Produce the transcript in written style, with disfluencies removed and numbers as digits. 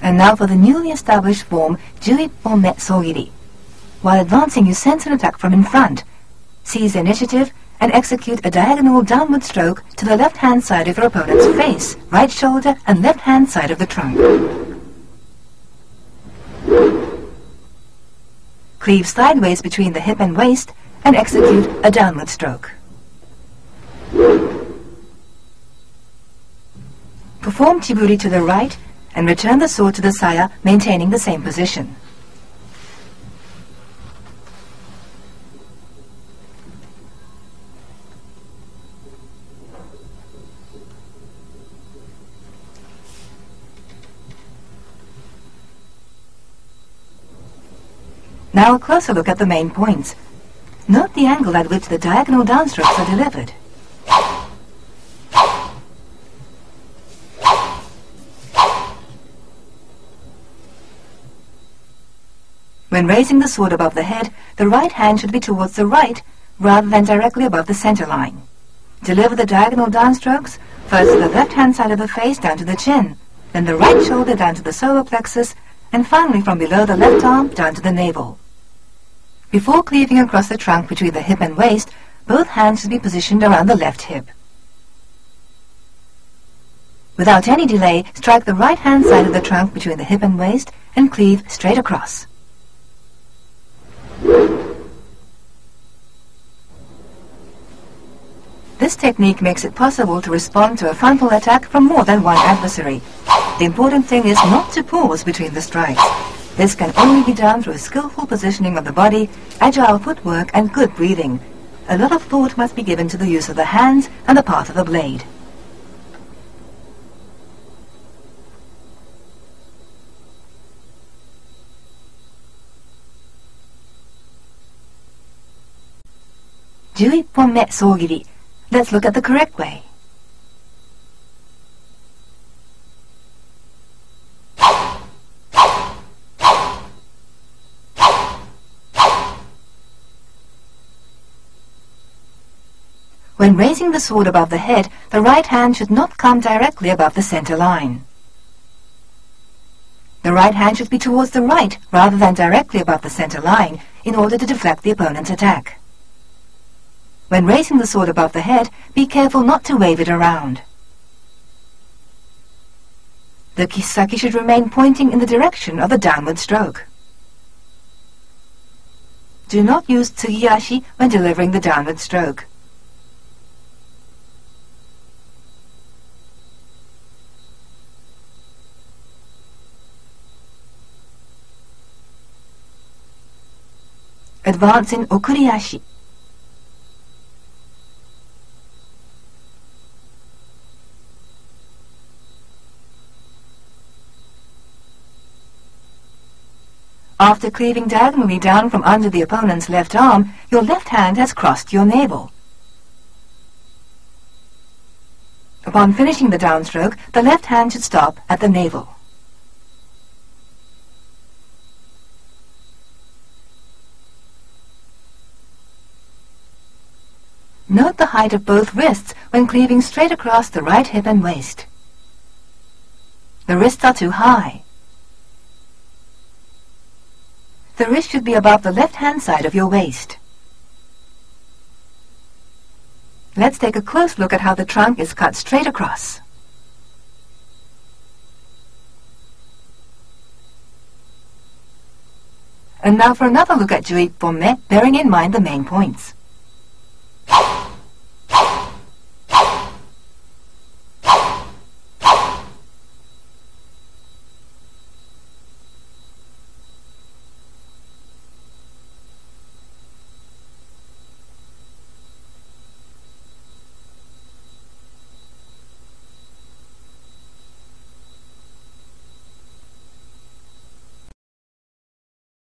And now for the newly established form, 11本目 Sōgiri. While advancing, you sense an attack from in front. Seize the initiative and execute a diagonal downward stroke to the left-hand side of your opponent's face, right shoulder and left-hand side of the trunk. Cleave sideways between the hip and waist and execute a downward stroke. Perform chiburi to the right and return the sword to the saya, maintaining the same position. Now a closer look at the main points. Note the angle at which the diagonal downstrokes are delivered. When raising the sword above the head, the right hand should be towards the right rather than directly above the center line. Deliver the diagonal downstrokes, first to the left-hand side of the face down to the chin, then the right shoulder down to the solar plexus, and finally from below the left arm down to the navel. Before cleaving across the trunk between the hip and waist, both hands should be positioned around the left hip. Without any delay, strike the right-hand side of the trunk between the hip and waist and cleave straight across. This technique makes it possible to respond to a frontal attack from more than one adversary. The important thing is not to pause between the strikes. This can only be done through a skillful positioning of the body, agile footwork, and good breathing. A lot of thought must be given to the use of the hands and the path of the blade. Ippon me Sōgiri. Let's look at the correct way. When raising the sword above the head, the right hand should not come directly above the center line. The right hand should be towards the right rather than directly above the center line in order to deflect the opponent's attack. When raising the sword above the head, be careful not to wave it around. The kisaki should remain pointing in the direction of the downward stroke. Do not use tsugiashi when delivering the downward stroke. Advance in okuriashi. After cleaving diagonally down from under the opponent's left arm, your left hand has crossed your navel. Upon finishing the downstroke, the left hand should stop at the navel. Note the height of both wrists when cleaving straight across the right hip and waist. The wrists are too high. The wrist should be above the left-hand side of your waist. Let's take a close look at how the trunk is cut straight across. And now for another look at 11本目, bearing in mind the main points.